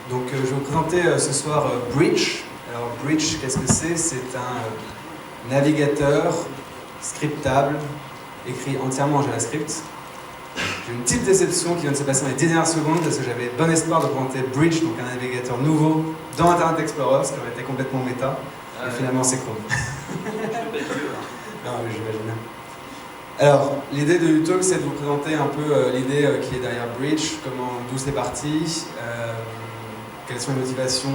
Je vais vous présenter ce soir Bridge. Alors Bridge, qu'est-ce que c'est? C'est un navigateur scriptable, écrit entièrement en JavaScript. J'ai une petite déception qui vient de se passer dans les 10 dernières secondes parce que j'avais bon espoir de présenter Bridge, donc un navigateur nouveau dans Internet Explorer, ce qui aurait été complètement méta. Et finalement c'est Chrome. Non, j'imagine bien. Alors, l'idée de Utalk, c'est de vous présenter un peu l'idée qui est derrière Bridge, d'où c'est parti, quelles sont les motivations,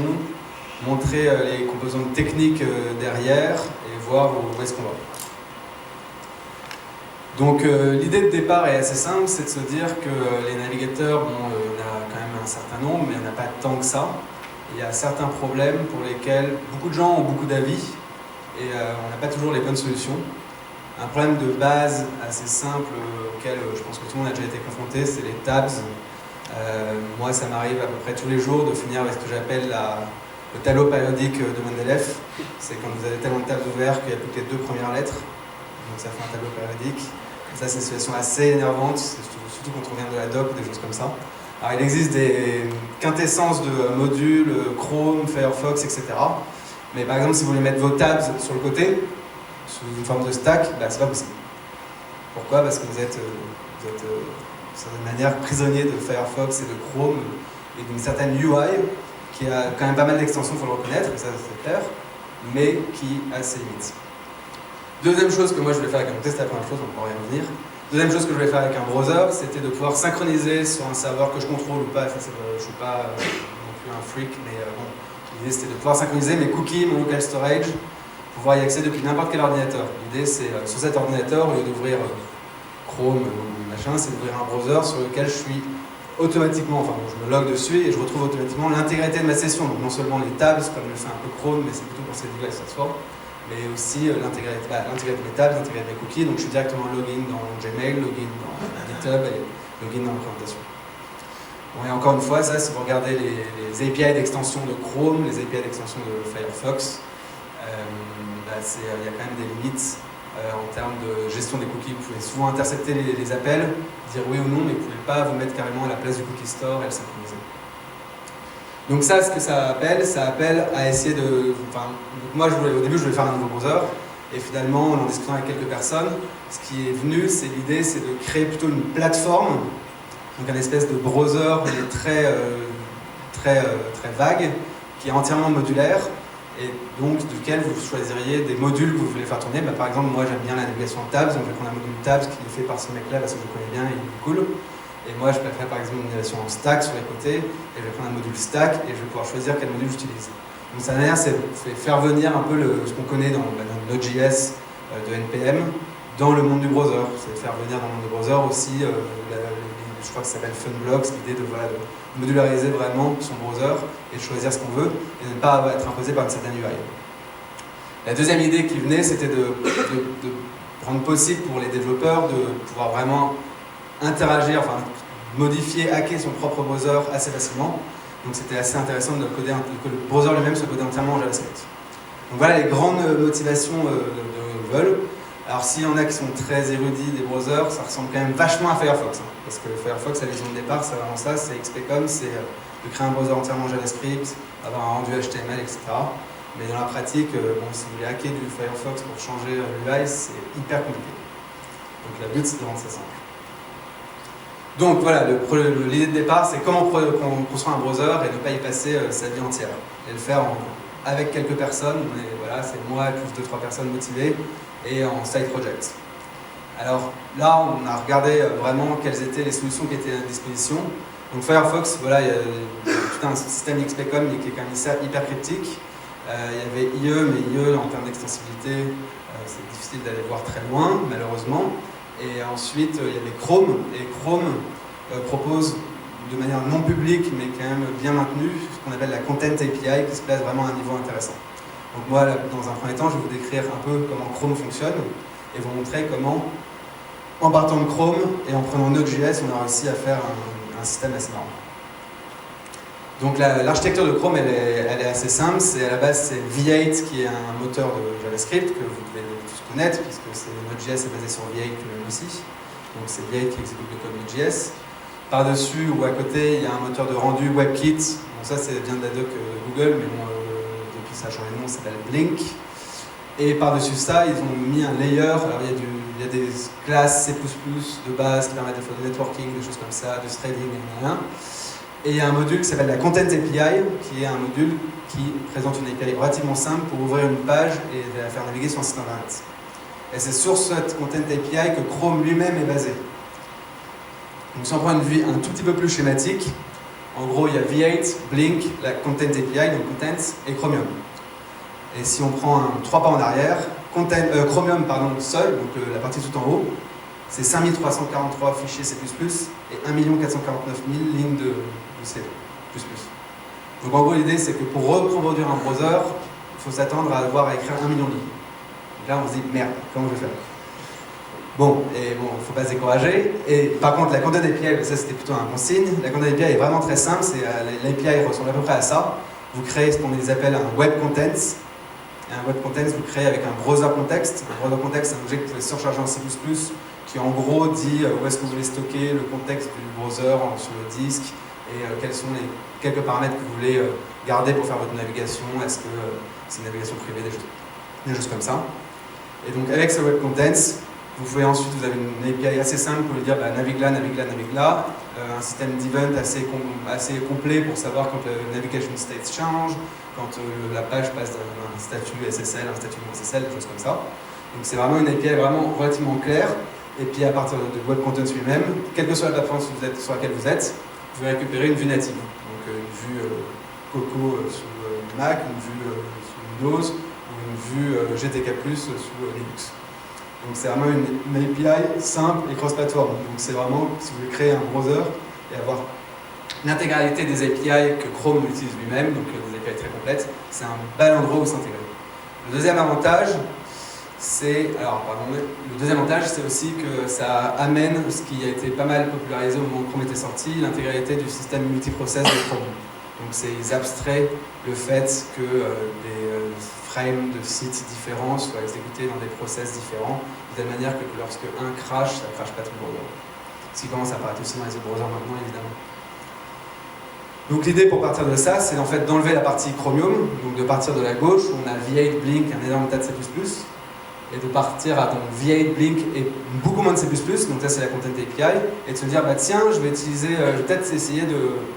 montrer les composantes techniques derrière et voir où est-ce qu'on va. Donc l'idée de départ est assez simple, c'est de se dire que les navigateurs, on a quand même un certain nombre, mais il n'y en a pas tant que ça. Il y a certains problèmes pour lesquels beaucoup de gens ont beaucoup d'avis et on n'a pas toujours les bonnes solutions. Un problème de base assez simple auquel je pense que tout le monde a déjà été confronté, c'est les tabs. Moi, ça m'arrive à peu près tous les jours de finir avec ce que j'appelle le tableau périodique de Mendeleev. C'est quand vous avez tellement de tabs ouverts qu'il n'y a plus que les deux premières lettres. Donc ça fait un tableau périodique. Et ça, c'est une situation assez énervante, surtout quand on vient de la doc ou des choses comme ça. Alors, il existe des quintessences de modules, Chrome, Firefox, etc. Mais par exemple, si vous voulez mettre vos tabs sur le côté, sous une forme de stack, c'est pas possible. Pourquoi? Parce que vous êtes d'une certaine manière prisonnier de Firefox et de Chrome et d'une certaine UI qui a quand même pas mal d'extensions, il faut le reconnaître, et ça c'est clair, mais qui a ses limites. Deuxième chose que moi je voulais faire avec un test, c'est la première chose, on pourra y revenir. Deuxième chose que je voulais faire avec un browser, c'était de pouvoir synchroniser sur un serveur que je contrôle ou pas. Je ne suis pas non plus un freak, mais bon, l'idée c'était de pouvoir synchroniser mes cookies, mon local storage, pouvoir y accéder depuis n'importe quel ordinateur. L'idée c'est, sur cet ordinateur, au lieu d'ouvrir Chrome ou machin, c'est d'ouvrir un browser sur lequel je suis automatiquement, je me log dessus et je retrouve automatiquement l'intégralité de ma session. Donc non seulement les tabs, comme le fait un peu Chrome, mais c'est plutôt pour ces devices cette fois, mais aussi l'intégralité des tabs, l'intégralité des cookies. Donc je suis directement login dans Gmail, login dans GitHub et login dans la présentation. Bon, et encore une fois, ça, si vous regardez les API d'extension de Chrome, les API d'extension de Firefox, il y a quand même des limites en termes de gestion des cookies. Vous pouvez souvent intercepter les appels, dire oui ou non, mais vous ne pouvez pas vous mettre carrément à la place du cookie store et le synchroniser. Donc ça, ce que ça appelle à essayer de... moi, au début, je voulais faire un nouveau browser, et finalement, en discutant avec quelques personnes, ce qui est venu, l'idée, c'est de créer plutôt une plateforme, donc un espèce de browser très vague, qui est entièrement modulaire, et donc duquel vous choisiriez des modules que vous voulez faire tourner. Par exemple, moi j'aime bien la navigation tabs, donc je vais prendre un module tabs qui est fait par ce mec-là parce que je le connais bien et il est cool. Et moi je préfère par exemple une navigation en stack sur les côtés, et je vais prendre un module stack et je vais pouvoir choisir quel module j'utilise. Donc sa manière, c'est faire venir un peu ce qu'on connaît dans Node.js de NPM dans le monde du browser. C'est faire venir dans le monde du browser aussi, je crois que ça s'appelle Funblocks, l'idée de modulariser vraiment son browser et de choisir ce qu'on veut et de ne pas être imposé par une certaine UI. La deuxième idée qui venait, c'était de rendre possible pour les développeurs de pouvoir vraiment interagir, modifier, hacker son propre browser assez facilement. Donc c'était assez intéressant que le browser lui-même soit codé entièrement en JavaScript. Donc voilà les grandes motivations de Vol. Alors s'il y en a qui sont très érudits des browsers, ça ressemble quand même vachement à Firefox. Parce que Firefox, la vision de départ, c'est vraiment ça, c'est XPCOM, c'est de créer un browser entièrement JavaScript, avoir un rendu HTML, etc. Mais dans la pratique, si vous voulez hacker du Firefox pour changer l'UI, c'est hyper compliqué. Donc le but, c'est de rendre ça simple. Donc voilà, l'idée de départ, c'est comment construire un browser et ne pas y passer sa vie entière. Et le faire avec quelques personnes, c'est moi plus 2-3 personnes motivées, et en side project. Alors là, on a regardé vraiment quelles étaient les solutions qui étaient à disposition. Donc Firefox, il y a tout un système XPCOM qui est quand même hyper cryptique. Il y avait IE, mais IE en termes d'extensibilité, c'est difficile d'aller voir très loin, malheureusement. Et ensuite, il y avait Chrome, et Chrome propose de manière non publique, mais quand même bien maintenue, ce qu'on appelle la Content API, qui se place vraiment à un niveau intéressant. Donc moi, dans un premier temps, je vais vous décrire un peu comment Chrome fonctionne, et vous montrer comment, en partant de Chrome, et en prenant Node.js, on a réussi à faire un système assez marrant. Donc l'architecture de Chrome, elle est assez simple. À la base, c'est V8 qui est un moteur de JavaScript que vous devez tous connaître, puisque Node.js est basé sur V8 lui aussi. Donc c'est V8 qui exécute le code Node.js. Par-dessus ou à côté, il y a un moteur de rendu WebKit. Donc ça, vient de la doc de Google, mais bon, depuis ça a changé de nom, ça s'appelle Blink. Et par-dessus ça, ils ont mis un layer. Alors il y a des classes C++ de base qui permettent de faire du networking, des choses comme ça, du threading, etc. Et il y a un module qui s'appelle la Content API, qui est un module qui présente une API relativement simple pour ouvrir une page et la faire naviguer sur un site internet. Et c'est sur cette Content API que Chrome lui-même est basé. Donc si on prend une vue un tout petit peu plus schématique, en gros il y a V8, Blink, la Content API, donc Content, et Chromium. Et si on prend 3 pas en arrière, Chromium seul, donc la partie tout en haut, c'est 5343 fichiers C++ et 1 449 000 lignes de C++. Donc en gros l'idée c'est que pour reproduire un browser, il faut s'attendre à avoir à écrire 1 million de lignes. Donc là on se dit merde, comment je vais faire? Bon, il ne faut pas se décourager. Et par contre la Content API, ça c'était plutôt un bon signe, la Content API est vraiment très simple, l'API ressemble à peu près à ça. Vous créez ce qu'on appelle un web content. Et un web content, vous créez avec un browser context. Un browser context, c'est un objet que vous pouvez surcharger en C++, qui en gros dit où est-ce que vous voulez stocker le contexte du browser sur le disque et quels sont les quelques paramètres que vous voulez garder pour faire votre navigation. Est-ce que c'est une navigation privée, des choses comme ça. Et donc avec ce web contents, vous avez une API assez simple pour lui dire navigue là, navigue là, navigue là. Un système d'event assez complet pour savoir quand le navigation state change, quand la page passe d'un statut SSL à un statut non SSL, des choses comme ça. Donc c'est vraiment une API vraiment relativement claire. Et puis à partir de web content lui-même, quelle que soit la plateforme sur laquelle vous êtes, vous pouvez récupérer une vue native. Donc une vue Coco sous Mac, une vue sous Windows, ou une vue GTK+ sous Linux. Donc c'est vraiment une API simple et cross-platform. Donc c'est vraiment, si vous voulez créer un browser et avoir l'intégralité des API que Chrome utilise lui-même, donc des API très complètes, c'est un bel endroit où s'intégrer. Le deuxième avantage, c'est aussi que ça amène ce qui a été pas mal popularisé au moment où Chrome était sorti, l'intégralité du système multiprocess de Chrome. Donc ils abstraient le fait que des frames de sites différents soient exécutés dans des process différents, de telle manière que lorsque un crash, ça ne crache pas tout le browser. Ce qui commence à apparaître aussi dans les autres browsers maintenant, évidemment. Donc l'idée pour partir de ça, c'est en fait d'enlever la partie Chromium, donc de partir de la gauche, où on a V8, Blink, un énorme tas de C++, et de partir à donc V8, Blink et beaucoup moins de C++, donc ça c'est la Content API, et de se dire tiens, je vais peut-être essayer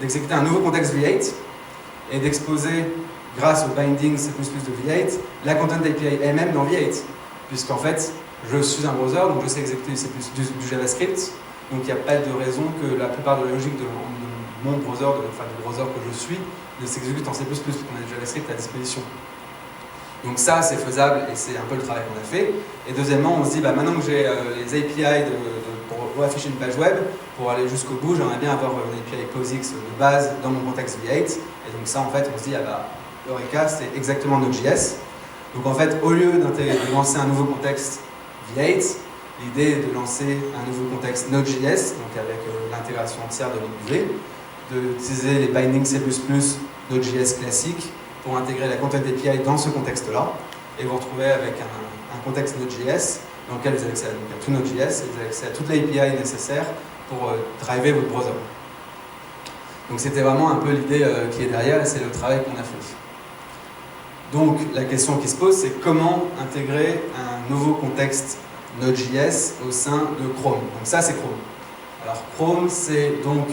d'exécuter un nouveau contexte V8 et d'exposer, grâce au binding C++ de V8, la Content API elle-même dans V8, puisqu'en fait, je suis un browser, donc je sais exécuter du JavaScript, donc il n'y a pas de raison que la plupart de la logique de mon browser, du browser que je suis, ne s'exécute en C++, puisqu'on a du JavaScript à disposition. Donc ça, c'est faisable et c'est un peu le travail qu'on a fait. Et deuxièmement, on se dit, maintenant que j'ai les API pour afficher une page web, pour aller jusqu'au bout, j'aimerais bien avoir une API POSIX de base dans mon contexte V8. Et donc ça, en fait, on se dit, Eureka, c'est exactement Node.js. Donc en fait, au lieu de lancer un nouveau contexte V8, l'idée est de lancer un nouveau contexte Node.js, donc avec l'intégration entière de l'IUV, d'utiliser les bindings C++ Node.js classiques pour intégrer la Content API dans ce contexte-là, et vous retrouvez avec un contexte Node.js dans lequel vous avez accès à tout Node.js et vous avez accès à toute l'API nécessaire pour driver votre browser. Donc c'était vraiment un peu l'idée qui est derrière, et c'est le travail qu'on a fait. Donc la question qui se pose, c'est comment intégrer un nouveau contexte Node.js au sein de Chrome. Donc ça, c'est Chrome. Alors Chrome, c'est donc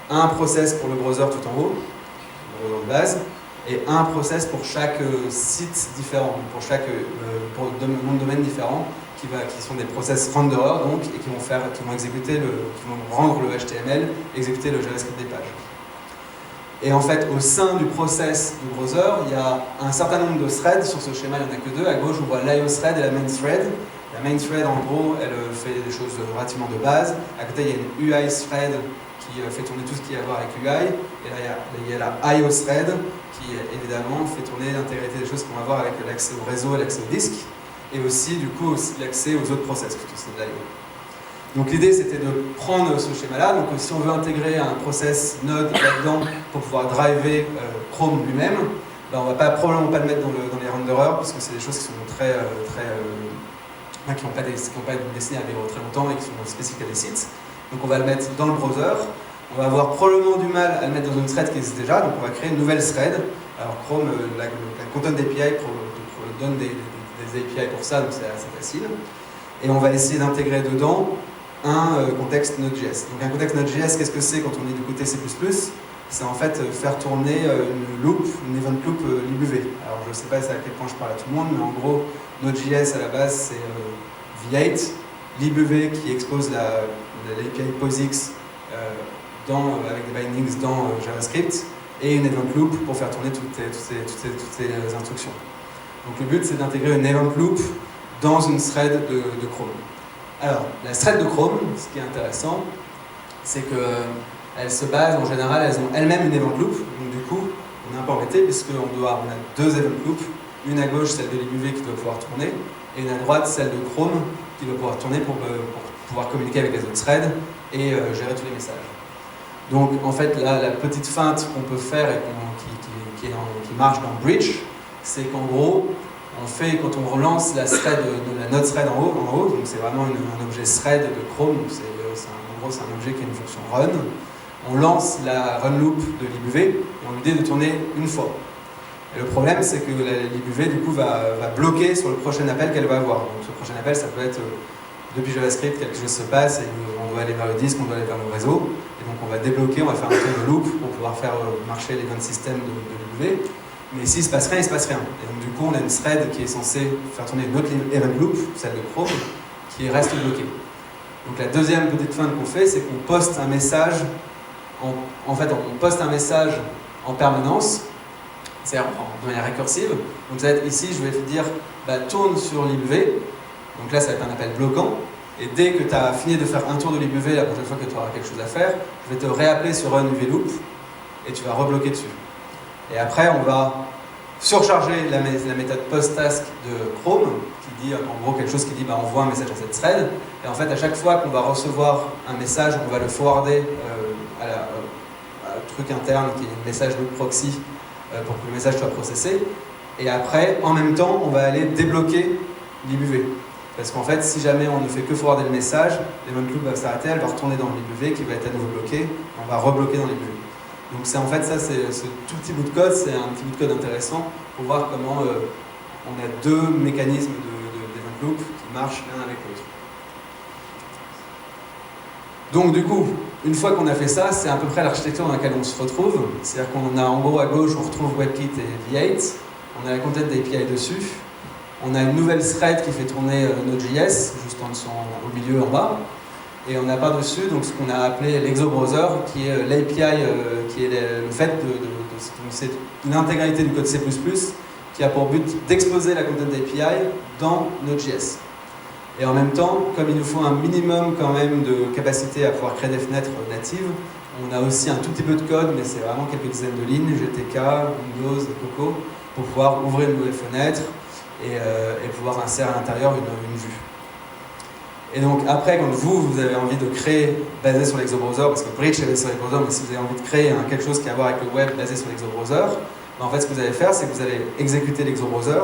un process pour le browser tout en haut, le browser de base, et un process pour chaque site différent, pour chaque nom de domaine différent, qui sont des process renderer, donc, et qui vont exécuter qui vont rendre le HTML, exécuter le JavaScript des pages. Et en fait, au sein du process du browser, il y a un certain nombre de threads. Sur ce schéma, il n'y en a que deux. À gauche, on voit l'IO thread et la main thread. La main thread, en gros, elle fait des choses relativement de base. À côté, il y a une UI thread qui fait tourner tout ce qui a à voir avec UI. Et là, il y a la IO thread qui, évidemment, fait tourner l'intégralité des choses qui ont à voir avec l'accès au réseau et l'accès au disque. Et aussi, du coup, l'accès aux autres process, puisque c'est de l'IO. Donc l'idée, c'était de prendre ce schéma-là. Donc si on veut intégrer un process Node là-dedans pour pouvoir driver Chrome lui-même, on ne va probablement pas le mettre dans les renderers, parce que c'est des choses qui sont qui n'ont pas été destinées à vivre très longtemps et qui sont spécifiques à des sites. Donc on va le mettre dans le browser. on va avoir probablement du mal à le mettre dans une thread qui existe déjà, donc on va créer une nouvelle thread. Alors Chrome, la Content API donne des API pour ça, donc c'est assez facile. Et on va essayer d'intégrer dedans un contexte Node.js. Donc un contexte Node.js, qu'est-ce que c'est quand on est du côté C++? C'est en fait faire tourner une loop, une event loop libv. Alors je ne sais pas à quel point je parle à tout le monde, mais en gros, Node.js à la base c'est V8, libv qui expose l'API POSIX avec des bindings dans JavaScript, et une event loop pour faire tourner toutes ces instructions. Donc le but c'est d'intégrer une event loop dans une thread de Chrome. Alors, la thread de Chrome, ce qui est intéressant, c'est qu'elles se basent, en général, elles ont elles-mêmes une event loop, donc du coup, on est un peu embêté, puisqu'on a deux event loops, une à gauche, celle de libv qui doit pouvoir tourner, et une à droite, celle de Chrome, qui doit pouvoir tourner pour pouvoir communiquer avec les autres threads et gérer tous les messages. Donc, en fait, là, la petite feinte qu'on peut faire et qui marche dans Bridge, c'est qu'en gros, quand on relance la node thread en haut, donc c'est vraiment un objet thread de Chrome, en gros c'est un objet qui a une fonction run, on lance la run loop de libv et on lui dit de tourner une fois. Et le problème c'est que la libv du coup va bloquer sur le prochain appel qu'elle va avoir. Donc ce prochain appel ça peut être depuis JavaScript quelque chose se passe et on doit aller vers le disque, on doit aller vers le réseau, et donc on va débloquer, on va faire un tour de loop pour pouvoir faire marcher l'event system de libv. Mais s'il ne se passe rien, il ne se passe rien. Et donc du coup, on a une thread qui est censée faire tourner une autre event loop, celle de Chrome, qui reste bloquée. Donc la deuxième petite feinte qu'on fait, c'est qu'on poste un message, on poste un message en permanence, c'est-à-dire de manière récursive. Donc ça va être ici, je vais te dire, tourne sur libv. Donc là, ça va être un appel bloquant. Et dès que tu as fini de faire un tour de libv, la prochaine fois que tu auras quelque chose à faire, je vais te réappeler sur run loop et tu vas rebloquer dessus. Et après, on va surcharger la méthode post-task de Chrome, qui dit en gros quelque chose qui dit envoie un message à cette thread. Et en fait, à chaque fois qu'on va recevoir un message, on va le forwarder à truc interne qui est un message loop proxy pour que le message soit processé. Et après, en même temps, on va aller débloquer libv. Parce qu'en fait, si jamais on ne fait que forwarder le message, l'event loop va s'arrêter, elle va retourner dans libv qui va être à nouveau bloqué, on va rebloquer dans libv. Donc c'est en fait ça, c'est ce tout petit bout de code, c'est un petit bout de code intéressant pour voir comment on a deux mécanismes d'event loop qui marchent l'un avec l'autre. Donc du coup, une fois qu'on a fait ça, c'est à peu près l'architecture dans laquelle on se retrouve. C'est-à-dire qu'on a en gros à gauche, on retrouve WebKit et V8, on a la Content API dessus, on a une nouvelle thread qui fait tourner Node.js, juste en dessous, au milieu en bas. Et on a par-dessus donc, ce qu'on a appelé l'Exo-Browser, qui est l'API, qui est le fait c'est l'intégralité du code C++, qui a pour but d'exposer la Content API dans Node.js. Et en même temps, comme il nous faut un minimum quand même de capacité à pouvoir créer des fenêtres natives, on a aussi un tout petit peu de code, mais c'est vraiment quelques dizaines de lignes, GTK, Windows, Coco, pour pouvoir ouvrir une nouvelle fenêtre et pouvoir insérer à l'intérieur une vue. Et donc après, quand vous avez envie de créer basé sur l'Exo-Browser, parce que Bridge est basé sur l'Exo-Browser, mais si vous avez envie de créer quelque chose qui a à voir avec le web basé sur l'Exo-Browser, en fait ce que vous allez faire, c'est que vous allez exécuter l'Exo-Browser,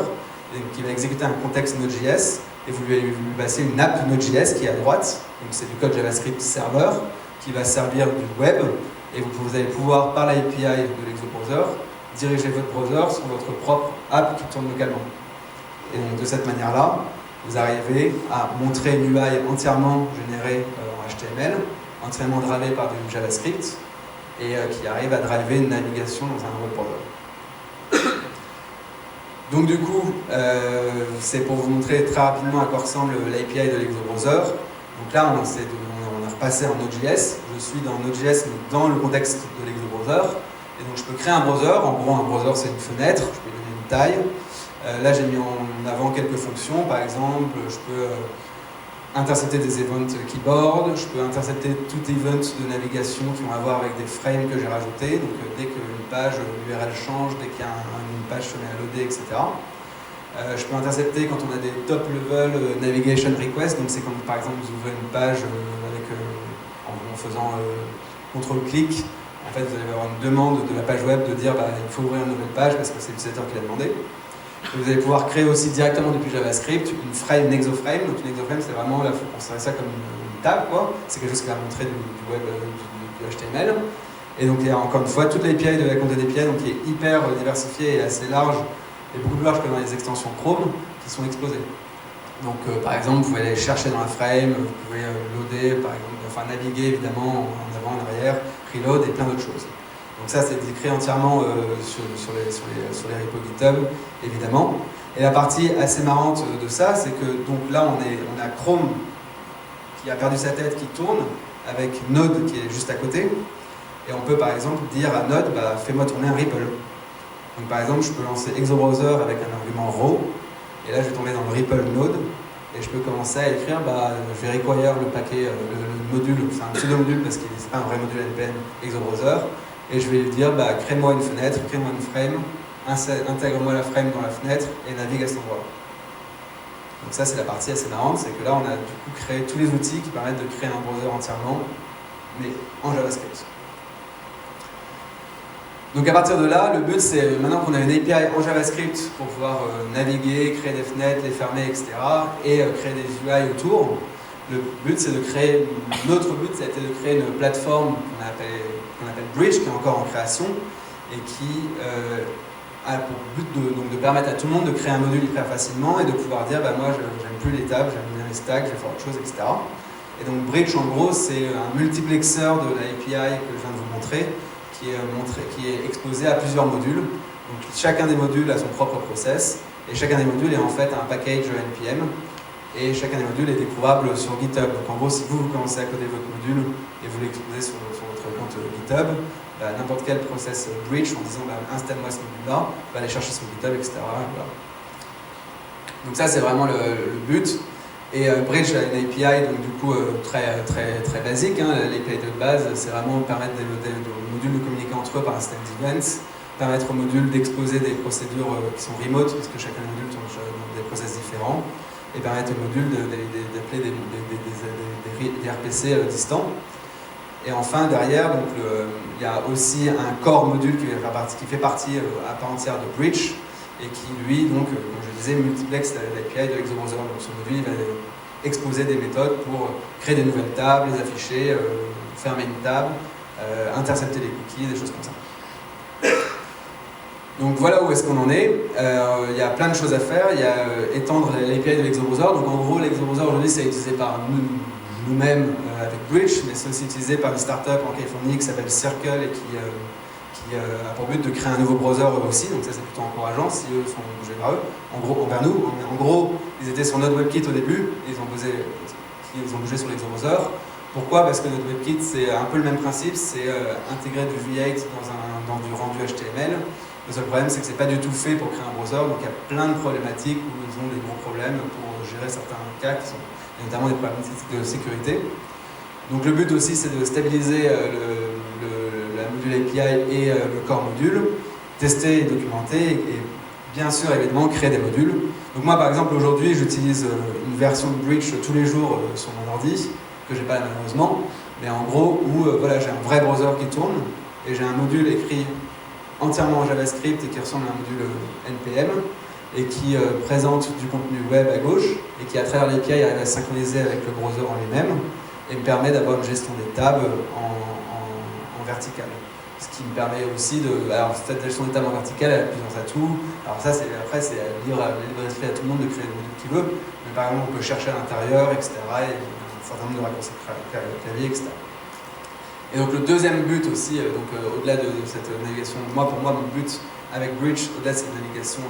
qui va exécuter un contexte Node.js, et vous lui passez une app Node.js qui est à droite, donc c'est du code JavaScript serveur, qui va servir du web, et vous allez pouvoir, par l'API de l'Exo-Browser, diriger votre browser sur votre propre app qui tourne localement. Et donc de cette manière-là, vous arrivez à montrer une UI entièrement générée en HTML, entièrement drivée par du JavaScript, et qui arrive à driver une navigation dans un web browser. Donc du coup, c'est pour vous montrer très rapidement à quoi ressemble l'API de l'Exo-Browser. Donc là, on a repassé en Node.js. Je suis dans Node.js, mais dans le contexte de l'Exo-Browser. Et donc je peux créer un browser. En gros, un browser, c'est une fenêtre. Je peux lui donner une taille. Là, j'ai mis en avant quelques fonctions. Par exemple, je peux intercepter des events keyboard, je peux intercepter tout event de navigation qui vont avoir avec des frames que j'ai rajoutés. Donc dès qu'une page, l'URL change, dès qu'il y a une page se met à loader, etc. Je peux intercepter quand on a des top level navigation requests. Donc c'est quand par exemple vous ouvrez une page en faisant CTRL-clic. En fait, vous allez avoir une demande de la page web de dire il faut ouvrir une nouvelle page parce que c'est l'utilisateur qui l'a demandé. Vous allez pouvoir créer aussi directement depuis JavaScript une exoframe. Donc une exoframe, c'est vraiment, là, il faut considérer ça comme une table, quoi. C'est quelque chose qui va montrer du web, du HTML. Et donc il y a encore une fois toute l'API de la Content API donc, qui est hyper diversifiée et assez large, et beaucoup plus large que dans les extensions Chrome, qui sont exposées. Donc par exemple, vous pouvez aller chercher dans la frame, vous pouvez loader, par exemple, enfin naviguer évidemment en avant, en arrière, reload et plein d'autres choses. Donc ça c'est écrit entièrement sur les repos GitHub, évidemment. Et la partie assez marrante de ça, c'est que donc là on a Chrome qui a perdu sa tête, qui tourne, avec Node qui est juste à côté. Et on peut par exemple dire à Node, bah, fais-moi tourner un REPL. Donc par exemple, je peux lancer ExoBrowser avec un argument raw, et là je vais tomber dans le REPL Node, et je peux commencer à écrire, bah, je vais require le paquet, le module, c'est un pseudo-module parce qu'il n'est pas un vrai module NPM ExoBrowser, et je vais lui dire, bah, crée-moi une fenêtre, crée-moi une frame, intègre-moi la frame dans la fenêtre, et navigue à cet endroit-là. Donc ça c'est la partie assez marrante, c'est que là on a du coup créé tous les outils qui permettent de créer un browser entièrement, mais en JavaScript. Donc à partir de là, le but c'est, maintenant qu'on a une API en JavaScript pour pouvoir naviguer, créer des fenêtres, les fermer, etc. et créer des UI autour, le but c'est de créer, notre but ça a été de créer une plateforme qu'on appelle Bridge, qui est encore en création, et qui a pour but de permettre à tout le monde de créer un module hyper facilement et de pouvoir dire, bah moi j'aime plus les tables, j'aime bien les stacks, je vais faire autre chose, etc. Et donc Bridge en gros c'est un multiplexeur de la API que je viens de vous montrer, qui est exposé à plusieurs modules. Donc chacun des modules a son propre process, et chacun des modules est en fait un package NPM, et chacun des modules est découvrable sur GitHub. Donc en gros, si vous commencez à coder votre module et vous l'exposez sur votre compte GitHub, bah, n'importe quel process Bridge en disant bah, installe-moi ce module-là, va aller chercher sur GitHub, etc. Voilà. Donc ça c'est vraiment le but. Et Bridge a une API donc du coup très basique, hein. L'API de base c'est vraiment permettre aux modules de communiquer entre eux par un système d'events, permettre aux modules d'exposer des procédures qui sont remote, parce que chacun des modules tourne dans des process différents, et permettre aux modules d'appeler des RPC distants. Et enfin derrière, il y a aussi un core module qui fait partie à part entière de Bridge, et qui lui, donc, comme je disais, multiplexe l'API de ExoBrowser. Donc ce module, il va exposer des méthodes pour créer des nouvelles tables, les afficher, fermer une table, intercepter les cookies, des choses comme ça. Donc voilà où est-ce qu'on en est. Il y a plein de choses à faire. Il y a étendre l'API de l'ExoBrowser. Donc en gros, l'ExoBrowser aujourd'hui, c'est utilisé par nous-mêmes avec Bridge, mais c'est aussi utilisé par une startup en Californie qui s'appelle Circle et qui a pour but de créer un nouveau browser eux aussi, donc ça c'est plutôt encourageant si eux sont bougés vers eux, vers nous. En gros, ils étaient sur notre WebKit au début, et ils ont bougé sur l'ExoBrowser. Pourquoi? Parce que notre WebKit c'est un peu le même principe, c'est intégrer du V8 dans du rendu HTML. Le seul problème c'est que c'est pas du tout fait pour créer un browser, donc il y a plein de problématiques où ils ont des gros problèmes pour gérer certains cas qui sont notamment des problématiques de sécurité. Donc le but aussi c'est de stabiliser la module API et le core module, tester et documenter, et bien sûr évidemment créer des modules. Donc moi par exemple aujourd'hui j'utilise une version de Bridge tous les jours sur mon ordi, que j'ai pas malheureusement, mais en gros où voilà, j'ai un vrai browser qui tourne, et j'ai un module écrit entièrement en JavaScript et qui ressemble à un module NPM, et qui présente du contenu web à gauche, et qui à travers l'API arrive à synchroniser avec le browser en lui-même, et me permet d'avoir une gestion des tables en vertical. Ce qui me permet aussi de... Alors cette gestion des tables en vertical, elle a plusieurs atouts. Alors ça, après, c'est libre à tout le monde de créer le module qu'il veut, mais par exemple, on peut chercher à l'intérieur, etc., et un certain nombre de raccourcis clavier, etc. Et donc le deuxième but aussi, au-delà de cette navigation, pour moi, mon but avec Bridge, au-delà de cette navigation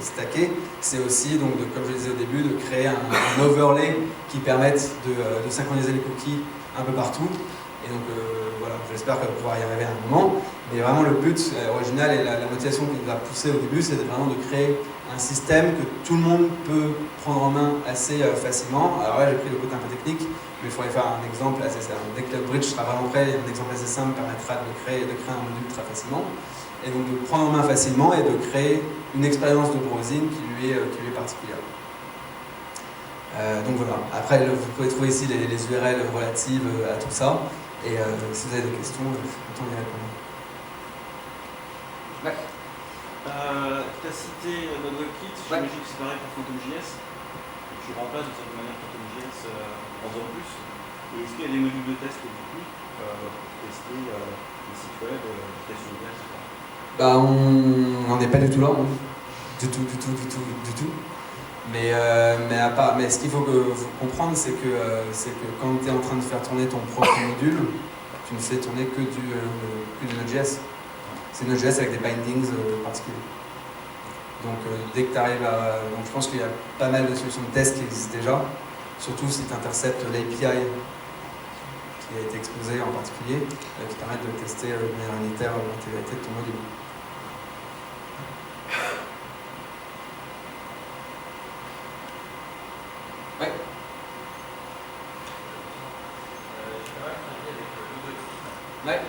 stackée, c'est aussi, donc, comme je le disais au début, de créer un overlay qui permette de synchroniser les cookies un peu partout. Et donc voilà, j'espère pouvoir y arriver à un moment. Mais vraiment le but original et la motivation qui nous a poussé au début, c'est vraiment de créer un système que tout le monde peut prendre en main assez facilement. Alors là, j'ai pris le côté un peu technique, mais il faudrait faire un exemple assez simple. Dès que le Bridge sera vraiment prêt, un exemple assez simple permettra de créer un module très facilement. Et donc de prendre en main facilement et de créer une expérience de browsing qui lui est particulière. Donc voilà, après vous pouvez trouver ici les URL relatives à tout ça, et si vous avez des questions, je suis content d'y répondre. Ouais. Tu as cité notre WebKit, j'imagine que c'est pareil pour PhantomJS. Tu remplaces de cette manière PhantomJS dans un plus. Et est-ce qu'il y a des modules de test du coup tester les sites web, tester les liens, etc. Bah, on n'en est pas du tout là, hein. Du tout. Mais ce qu'il faut comprendre, c'est que quand tu es en train de faire tourner ton propre module, tu ne fais tourner que du Node.js. C'est Node.js avec des bindings particuliers. Donc dès que tu arrives à... Donc je pense qu'il y a pas mal de solutions de test qui existent déjà, surtout si tu interceptes l'API qui a été exposé en particulier, qui permettent de tester de manière unitaire l'intégrité de ton module. Ouais. Ouais.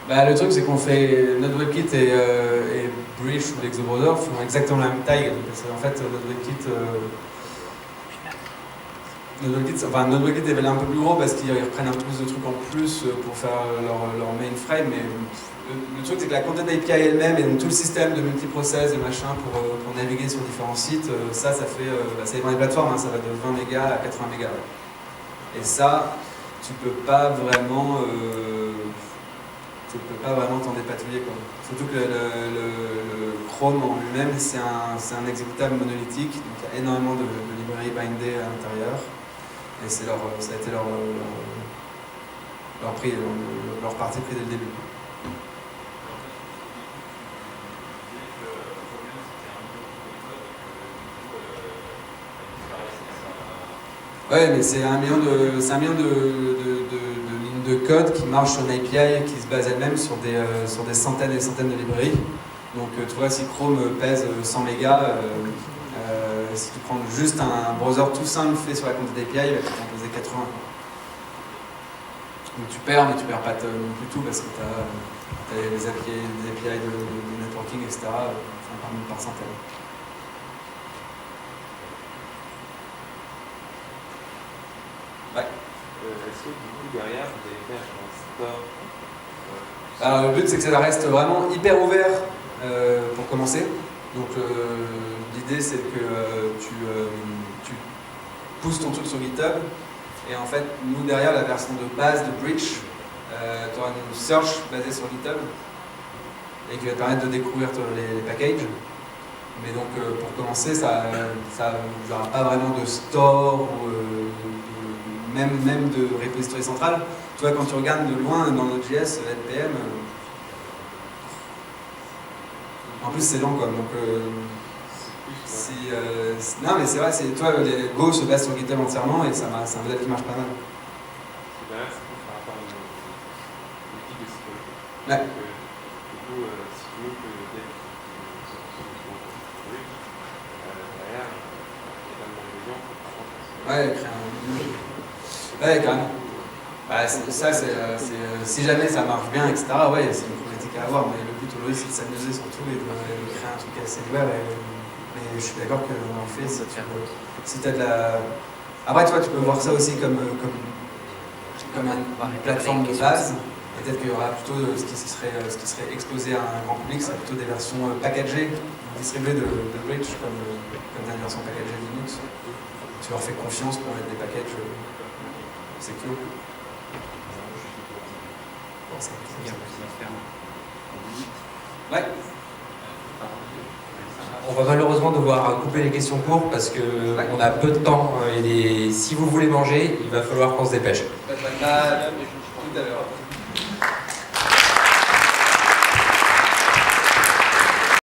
Bah, le truc, c'est qu'on fait notre WebKit et Breach ou l'Exobrowser font exactement la même taille. Parce qu'en fait, notre WebKit est un peu plus gros parce qu'ils reprennent un peu plus de trucs en plus pour faire leur mainframe. Mais le truc, c'est que la content API elle-même et donc tout le système de multiprocess et machin pour naviguer sur différents sites, ça fait. Ça dépend des plateformes, hein, ça va de 20 mégas à 80 mégas. Ouais. Et ça, tu peux pas vraiment. Tu ne peux pas vraiment t'en dépatouiller, quoi. Surtout que le Chrome en lui-même, c'est un exécutable monolithique, donc il y a énormément de librairies bindées à l'intérieur, et ça a été leur parti pris dès le début. Ouais, mais c'est un million de de code qui marche sur une API qui se base elle-même sur des centaines et des centaines de librairies. Donc tu vois, si Chrome pèse 100 mégas, si tu prends juste un browser tout simple fait sur la content API, il va t'en peser 80. Donc tu perds, mais tu perds pas non plus tout parce que tu as des API de networking, etc. Par centaines. Ouais. Est-ce que du coup derrière vous allez faire un store Alors le but c'est que ça reste vraiment hyper ouvert pour commencer. Donc l'idée c'est que tu pousses ton truc sur GitHub et en fait nous derrière la version de base de Breach, tu auras une search basée sur GitHub et qui va te permettre de découvrir les packages. Mais donc pour commencer, ça n'aura pas vraiment de store ou même de repository central. Tu vois, quand tu regardes de loin dans Node.js, NPM, en plus c'est lent quoi. Donc non mais c'est vrai, toi Go se base sur GitHub entièrement et c'est un modèle qui marche pas mal. Derrière, c'est pour faire apparaître une politique de sécurité. Ouais. Du coup, si tu veux que le dev derrière, il y a tellement de gens pour faire Ouais, créer un. Ouais, carrément. Bah, si jamais ça marche bien, etc., ouais, c'est une problématique à avoir, mais le but aujourd'hui c'est de s'amuser surtout et de créer un truc assez ouvert. Mais je suis d'accord qu'en fait, si tu as de la. Après, tu vois, tu peux voir ça aussi comme une plateforme de base. Peut-être qu'il y aura plutôt ce qui serait exposé à un grand public, c'est plutôt des versions packagées, distribuées de Breach, comme dans une version packagée de Linux. Tu leur fais confiance pour mettre des packages. C'est cool. Ouais. On va malheureusement devoir couper les questions courtes parce qu'on a peu de temps et si vous voulez manger, il va falloir qu'on se dépêche. Tout à l'heure.